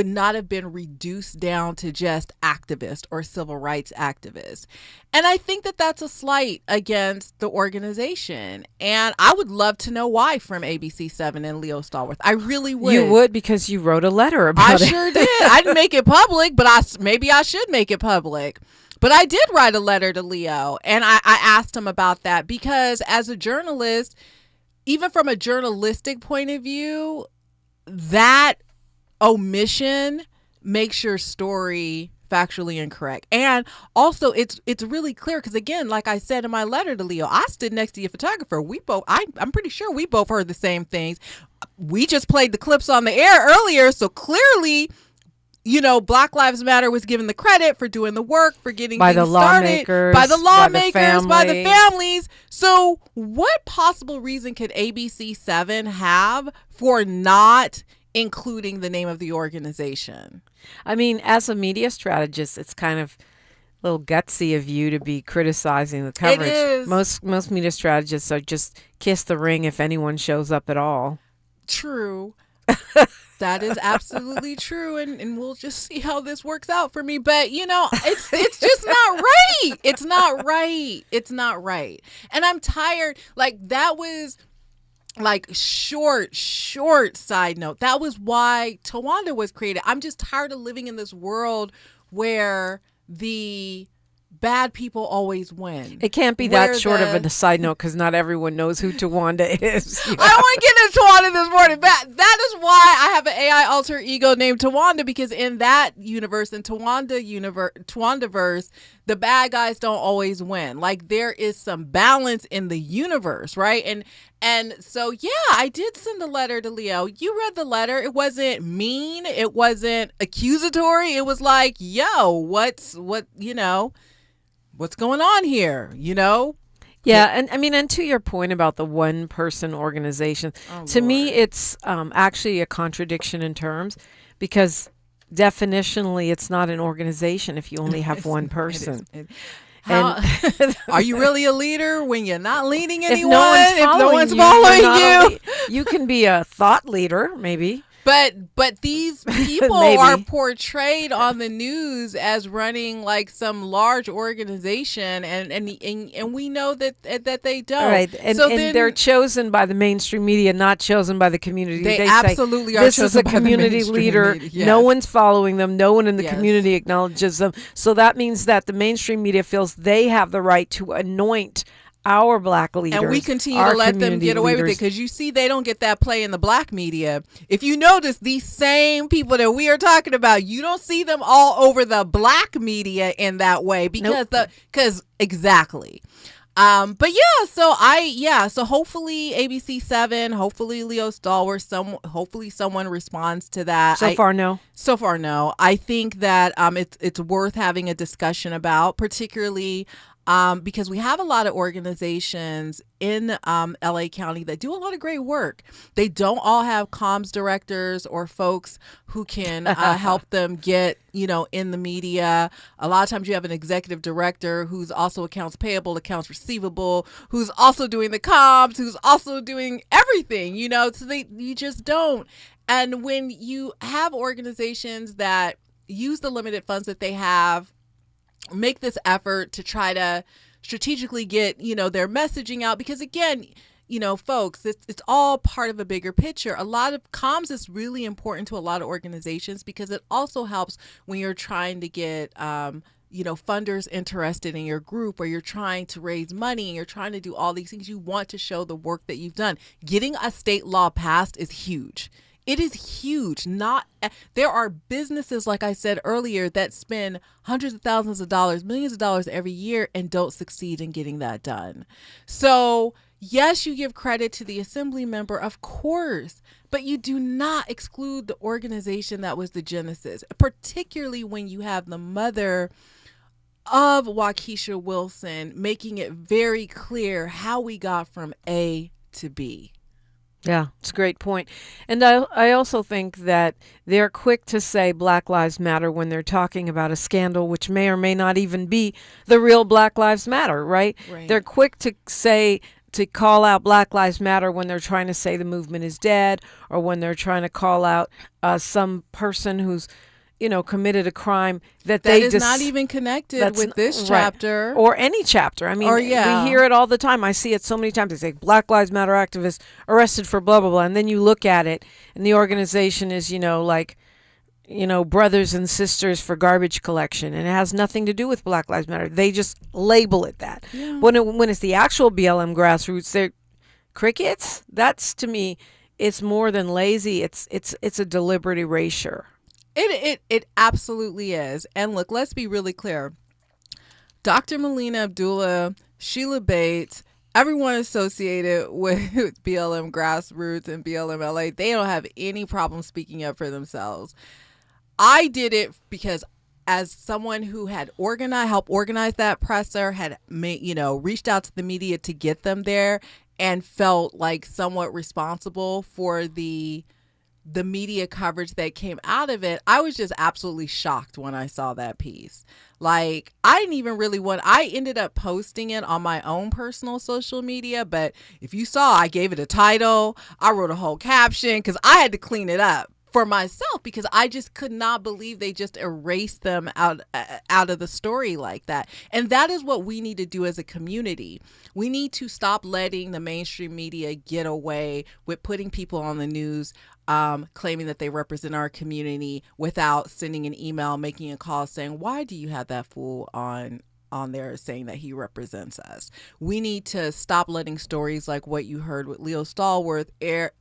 not have been reduced down to just activist or civil rights activists. And I think that that's a slight against the organization. And I would love to know why from ABC7 and Leo Stallworth. I really would. You would, because you wrote a letter about it. I sure did. I didn't make it public, but maybe I should make it public. But I did write a letter to Leo, and I asked him about that because as a journalist, even from a journalistic point of view, that omission makes your story factually incorrect. And also it's really clear because, again, like I said in my letter to Leo, I stood next to your photographer. I'm pretty sure we both heard the same things. We just played the clips on the air earlier, so clearly, Black Lives Matter was given the credit for doing the work, for getting by things the started, lawmakers, by the lawmakers, by the family. families. So what possible reason could ABC7 have for not including the name of the organization? I mean, as a media strategist, it's kind of a little gutsy of you to be criticizing the coverage. It is. Most media strategists are just kiss the ring if anyone shows up at all. True. That is absolutely true, and we'll just see how this works out for me. But it's just not right. It's not right. It's not right. And I'm tired. Like, that was like short side note. That was why Tawanda was created. I'm just tired of living in this world where the bad people always win. It can't be that short of a side note because not everyone knows who Tawanda is. I don't want to get into Tawanda this morning. That is why I have an AI alter ego named Tawanda, because in that universe, in Tawandaverse, the bad guys don't always win. Like, there is some balance in the universe, right? And so, yeah, I did send a letter to Leo. You read the letter. It wasn't mean. It wasn't accusatory. It was like, yo, what's going on here, Yeah, and I mean, and to your point about the one person organization, to me, it's actually a contradiction in terms, because definitionally, it's not an organization if you only have one person. Are you really a leader when you're not leading anyone? If no one's following you, you can be a thought leader, maybe. But these people are portrayed on the news as running like some large organization, and we know that they don't. Right, and they're chosen by the mainstream media, not chosen by the community. They absolutely are chosen by the This is a community leader. Yes. No one's following them. No one in the community acknowledges them. So that means that the mainstream media feels they have the right to anoint our black leaders, and we continue to let them get away with it, because you see they don't get that play in the black media. If you notice, these same people that we are talking about, you don't see them all over the black media in that way, because exactly. But so hopefully ABC7, hopefully Leo Stallworth, hopefully someone responds to that. So far, no. I think that it's worth having a discussion about, particularly because we have a lot of organizations in LA County that do a lot of great work. They don't all have comms directors or folks who can help them get, in the media. A lot of times you have an executive director who's also accounts payable, accounts receivable, who's also doing the comms, who's also doing everything, so you just don't. And when you have organizations that use the limited funds that they have, make this effort to try to strategically get, their messaging out, because again, folks, it's all part of a bigger picture. A lot of comms is really important to a lot of organizations, because it also helps when you're trying to get, funders interested in your group, or you're trying to raise money and you're trying to do all these things. You want to show the work that you've done. Getting a state law passed is huge. It is huge. There are businesses, like I said earlier, that spend hundreds of thousands of dollars, millions of dollars every year and don't succeed in getting that done. So yes, you give credit to the assembly member, of course, but you do not exclude the organization that was the genesis, particularly when you have the mother of Wakiesha Wilson making it very clear how we got from A to B. Yeah, it's a great point. And I also think that they're quick to say Black Lives Matter when they're talking about a scandal which may or may not even be the real Black Lives Matter, right? They're quick to call out Black Lives Matter when they're trying to say the movement is dead, or when they're trying to call out some person who's, committed a crime that is not even connected with this chapter. Right. Or any chapter. I mean, we hear it all the time. I see it so many times. They say Black Lives Matter activists arrested for blah, blah, blah. And then you look at it and the organization is, brothers and sisters for garbage collection. And it has nothing to do with Black Lives Matter. They just label it that. Yeah. When it's the actual BLM grassroots, they're crickets. That's, to me, it's more than lazy. It's a deliberate erasure. It absolutely is. And look, let's be really clear. Dr. Melina Abdullah, Sheila Bates, everyone associated with BLM Grassroots and BLM LA, they don't have any problem speaking up for themselves. I did it because as someone who had helped organize that presser, had reached out to the media to get them there, and felt like somewhat responsible for the media coverage that came out of it, I was just absolutely shocked when I saw that piece. Like, I didn't even really I ended up posting it on my own personal social media, but if you saw, I gave it a title, I wrote a whole caption, because I had to clean it up for myself, because I just could not believe they just erased them out of the story like that. And that is what we need to do as a community. We need to stop letting the mainstream media get away with putting people on the news claiming that they represent our community without sending an email, making a call saying, why do you have that fool on there saying that he represents us? We need to stop letting stories like what you heard with Leo Stallworth air,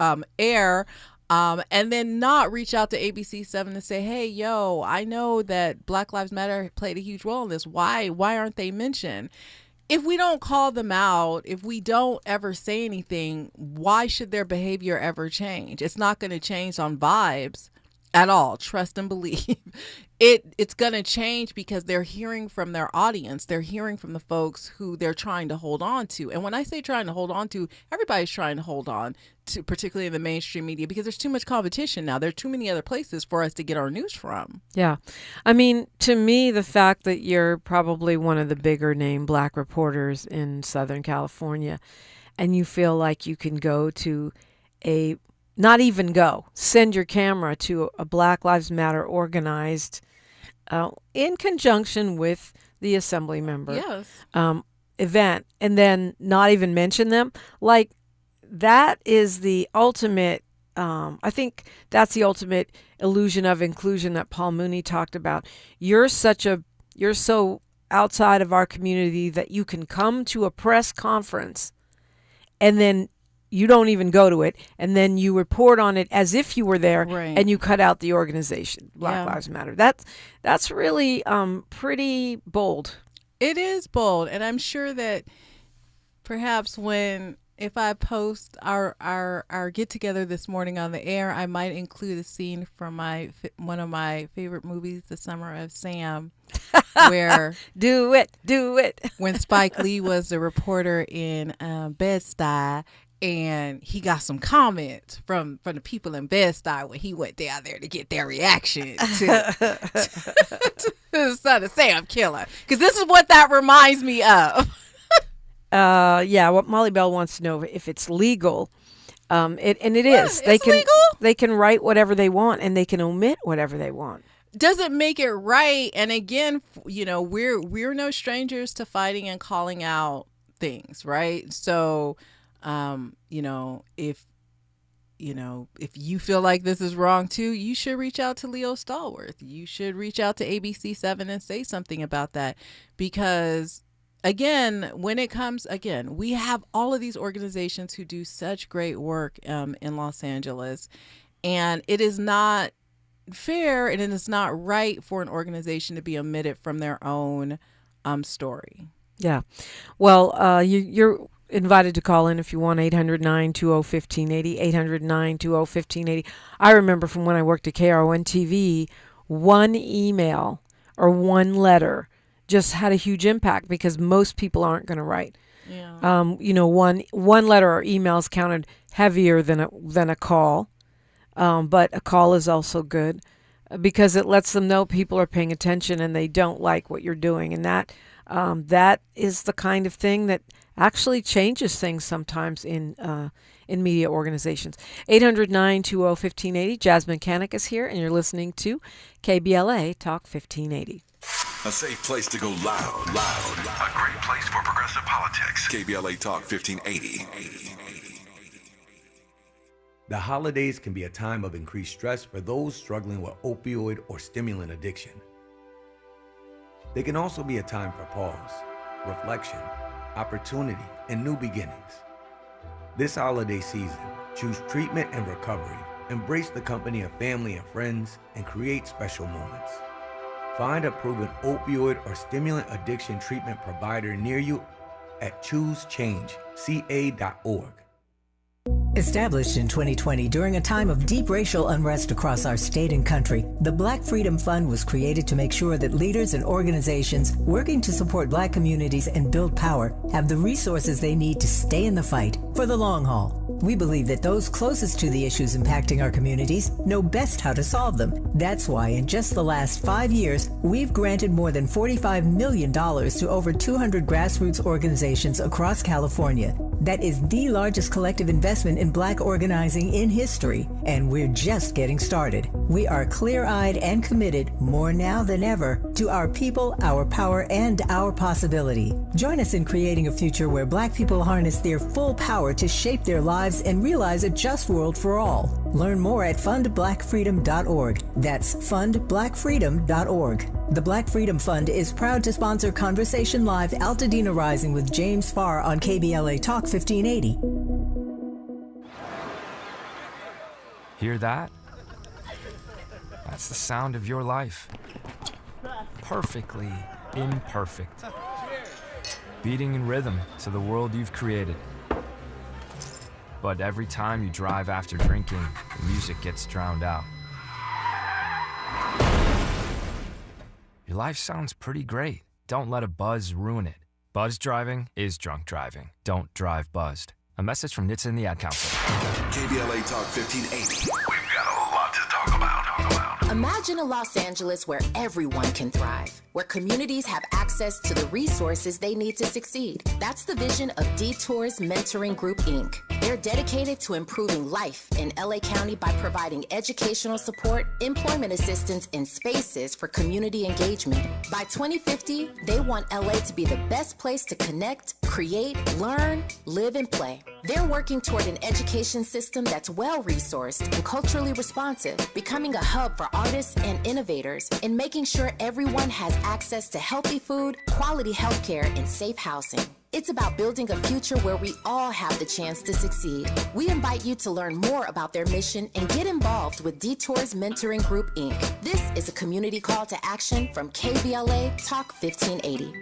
and then not reach out to ABC7 to say, hey, yo, I know that Black Lives Matter played a huge role in this. Why aren't they mentioned? If we don't call them out, if we don't ever say anything, why should their behavior ever change? It's not going to change on vibes at all. Trust and believe. It's going to change because they're hearing from their audience. They're hearing from the folks who they're trying to hold on to. And when I say trying to hold on to, everybody's trying to hold on to, particularly in the mainstream media, because there's too much competition now. There are too many other places for us to get our news from. Yeah. I mean, to me, the fact that you're probably one of the bigger name Black reporters in Southern California, and you feel like you can go to send your camera to a Black Lives Matter organized in conjunction with the Assemblymember event, and then not even mention them. Like, that is the ultimate, I think that's the ultimate illusion of inclusion that Paul Mooney talked about. You're so outside of our community that you can come to a press conference and then you don't even go to it, and then you report on it as if you were there, and you cut out the organization, Black Lives Matter. That's really pretty bold. It is bold, and I'm sure that perhaps if I post our get together this morning on the air, I might include a scene from one of my favorite movies, The Summer of Sam, where do it when Spike Lee was the reporter in Bed-Stuy. And he got some comments from the people in Bed-Stuy when he went down there to get their reaction to the Son of Sam killer. Because this is what that reminds me of. What Molly Bell wants to know if it's legal. It is. It's legal. They can write whatever they want, and they can omit whatever they want. Doesn't make it right. And again, we're no strangers to fighting and calling out things, right? So if you feel like this is wrong too, you should reach out to Leo Stallworth. You should reach out to ABC7 and say something about that, because again, we have all of these organizations who do such great work in Los Angeles, and it is not fair and it is not right for an organization to be omitted from their own story. Yeah. Well, you're invited to call in if you want. 800-920-1580, 800-920-1580. I remember from when I worked at KRON TV, one email or one letter just had a huge impact, because most people aren't going to write. Yeah. One letter or email is counted heavier than a call, but a call is also good because it lets them know people are paying attention and they don't like what you're doing, and that is the kind of thing that actually changes things sometimes in media organizations. 800-920-1580. Jasmyne Cannick is here, and you're listening to KBLA Talk 1580. A safe place to go loud. A great place for progressive politics. KBLA Talk 1580. The holidays can be a time of increased stress for those struggling with opioid or stimulant addiction. They can also be a time for pause, reflection, opportunity, and new beginnings. This holiday season, choose treatment and recovery, embrace the company of family and friends, and create special moments. Find a proven opioid or stimulant addiction treatment provider near you at choosechangeca.org. Established in 2020 during a time of deep racial unrest across our state and country, the Black Freedom Fund was created to make sure that leaders and organizations working to support Black communities and build power have the resources they need to stay in the fight for the long haul. We believe that those closest to the issues impacting our communities know best how to solve them. That's why in just the last 5 years, we've granted more than $45 million to over 200 grassroots organizations across California. That is the largest collective investment in Black organizing in history, and we're just getting started. We are clear-eyed and committed, more now than ever, to our people, our power, and our possibility. Join us in creating a future where Black people harness their full power to shape their lives and realize a just world for all. Learn more at fundblackfreedom.org. That's fundblackfreedom.org. The Black Freedom Fund is proud to sponsor Conversation Live Altadena Rising with James Farr on KBLA Talk 1580. Hear that? That's the sound of your life. Perfectly imperfect. Beating in rhythm to the world you've created. But every time you drive after drinking, the music gets drowned out. Your life sounds pretty great. Don't let a buzz ruin it. Buzz driving is drunk driving. Don't drive buzzed. A message from NHTSA and the Ad Council. KBLA Talk 1580. We've got a lot to talk about. Imagine a Los Angeles where everyone can thrive, where communities have access to the resources they need to succeed. That's the vision of Detours Mentoring Group, Inc. They're dedicated to improving life in LA County by providing educational support, employment assistance, and spaces for community engagement. By 2050, they want LA to be the best place to connect, create, learn, live, and play. They're working toward an education system that's well-resourced and culturally responsive, becoming a hub for artists and innovators, and making sure everyone has access to healthy food, quality healthcare, and safe housing. It's about building a future where we all have the chance to succeed. We invite you to learn more about their mission and get involved with Detours Mentoring Group, Inc. This is a community call to action from KBLA Talk 1580.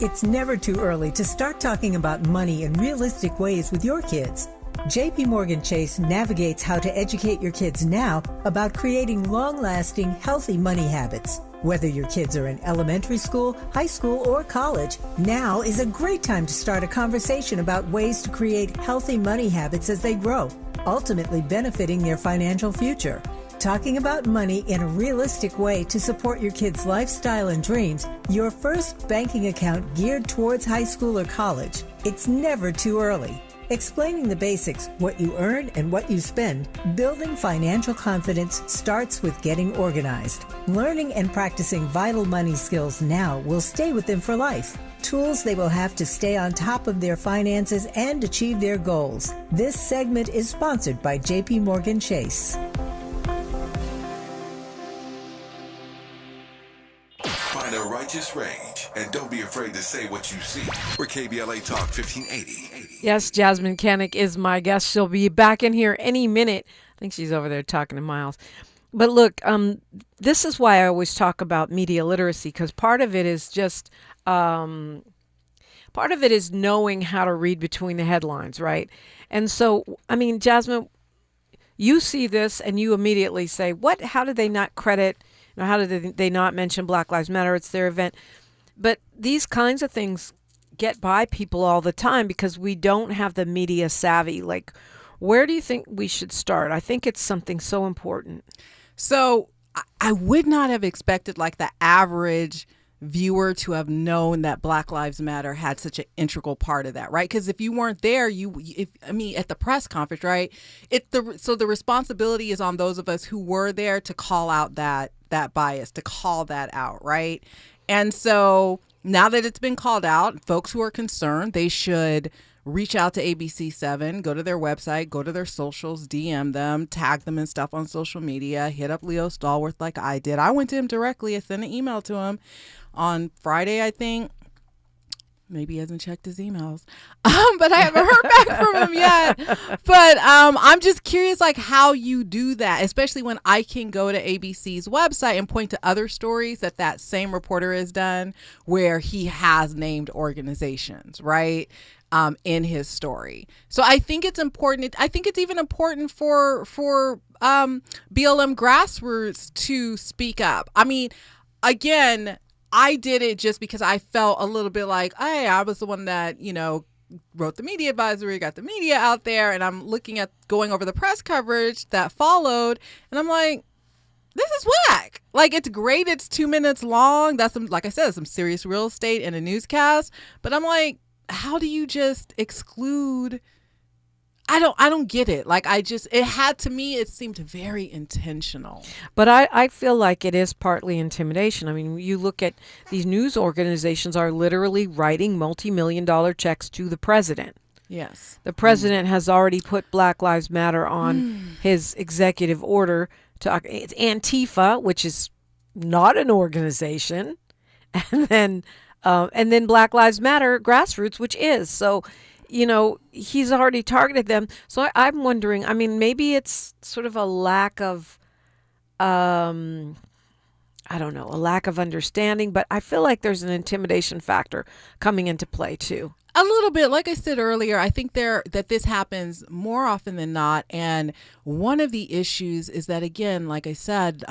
It's never too early to start talking about money in realistic ways with your kids. JP Morgan Chase navigates how to educate your kids now about creating long-lasting, healthy money habits. Whether your kids are in elementary school, high school, or college, now is a great time to start a conversation about ways to create healthy money habits as they grow, ultimately benefiting their financial future. Talking about money in a realistic way to support your kids' lifestyle and dreams, your first banking account geared towards high school or college. It's never too early. Explaining the basics, what you earn and what you spend, building financial confidence starts with getting organized. Learning and practicing vital money skills now will stay with them for life. Tools they will have to stay on top of their finances and achieve their goals. This segment is sponsored by JP Morgan Chase. Find a righteous rage and don't be afraid to say what you see. We're KBLA Talk 1580. Yes, Jasmyne Cannick is my guest. She'll be back in here any minute. I think she's over there talking to Miles. But look, this is why I always talk about media literacy, because part of it is just, part of it is knowing how to read between the headlines, right? And so, I mean, Jasmyne, you see this and you immediately say, what? How did they not credit? How did they not mention Black Lives Matter? It's their event. But these kinds of things get by people all the time because we don't have the media savvy. Like, where do you think we should start? I think it's something so important. So I would not have expected like the average viewer to have known that Black Lives Matter had such an integral part of that, right? Because if you weren't there, at the press conference, right? So the responsibility is on those of us who were there to call out that bias, to call that out, right? And so now that it's been called out, folks who are concerned, they should reach out to ABC7, go to their website, go to their socials, DM them, tag them and stuff on social media, hit up Leo Stallworth like I did. I went to him directly. I sent an email to him on Friday, I think. Maybe he hasn't checked his emails, but I haven't heard back from him yet. But I'm just curious, like, how you do that, especially when I can go to ABC's website and point to other stories that same reporter has done where he has named organizations, right, in his story. So I think it's important. I think it's even important for BLM Grassroots to speak up. I mean, again, I did it just because I felt a little bit like, hey, I was the one that, wrote the media advisory, got the media out there, and I'm going over the press coverage that followed, and I'm like, this is whack. Like, it's great. It's 2 minutes long. That's like I said, some serious real estate and a newscast. But I'm like, how do you just exclude? I don't get it. Like, it seemed very intentional. But I feel like it is partly intimidation. I mean, you look at these news organizations are literally writing multi-million-dollar checks to the president. Yes. The president has already put Black Lives Matter on his executive order. It's Antifa, which is not an organization, and then Black Lives Matter Grassroots, which is. So, he's already targeted them. So I'm wondering, I mean, maybe it's sort of a lack of, a lack of understanding, but I feel like there's an intimidation factor coming into play too. A little bit. Like I said earlier, I think that this happens more often than not. And one of the issues is that, again, like I said,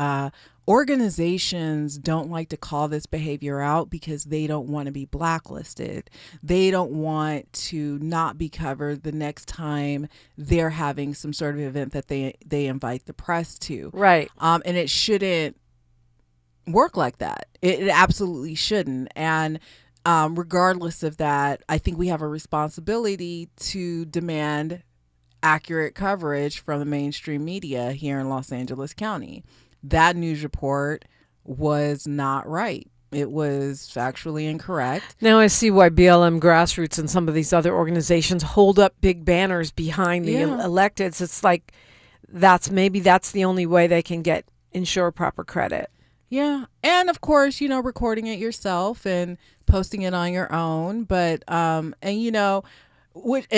organizations don't like to call this behavior out because they don't want to be blacklisted. They don't want to not be covered the next time they're having some sort of event that they invite the press to. Right. And it shouldn't work like that. It absolutely shouldn't. And regardless of that, I think we have a responsibility to demand accurate coverage from the mainstream media here in Los Angeles County. That news report was not right. It was factually incorrect. Now I see why BLM Grassroots and some of these other organizations hold up big banners behind the electeds. It's like that's the only way they can ensure proper credit. Yeah. And of course, recording it yourself and posting it on your own. But, and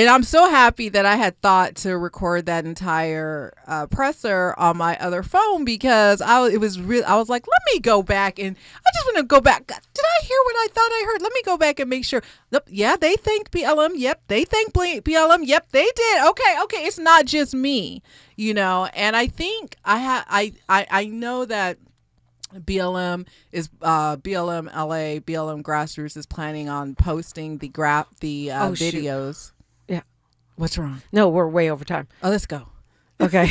I'm so happy that I had thought to record that entire presser on my other phone because I was like, let me go back and I just want to go back. Did I hear what I thought I heard? Let me go back and make sure. Yeah, they thanked BLM. Yep, they thanked BLM. Yep, they did. Okay, it's not just me, And I think I know that BLM LA, BLM Grassroots is planning on posting the videos. Yeah. What's wrong? No, we're way over time. Oh, let's go. Okay.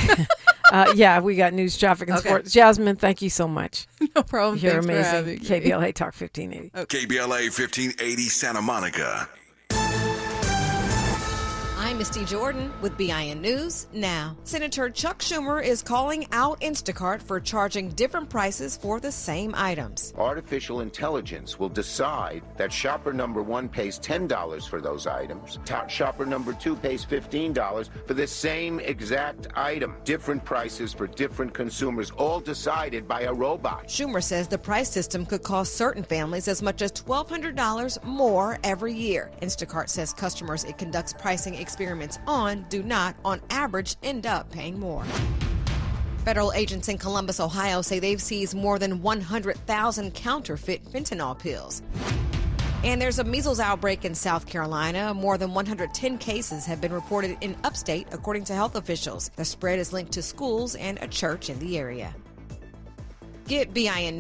We got news, traffic, and sports. Jasmine, thank you so much. No problem. You're Thanks amazing. for having me. KBLA Talk 1580. Okay. KBLA 1580 Santa Monica. I'm Misty Jordan with BIN News Now. Senator Chuck Schumer is calling out Instacart for charging different prices for the same items. Artificial intelligence will decide that shopper number 1 pays $10 for those items. Shopper number 2 pays $15 for the same exact item. Different prices for different consumers, all decided by a robot. Schumer says the price system could cost certain families as much as $1,200 more every year. Instacart says customers it conducts pricing experiments on do not, on average, end up paying more. Federal agents in Columbus, Ohio say they've seized more than 100,000 counterfeit fentanyl pills. And there's a measles outbreak in South Carolina. More than 110 cases have been reported in upstate, according to health officials. The spread is linked to schools and a church in the area. Get BIN News.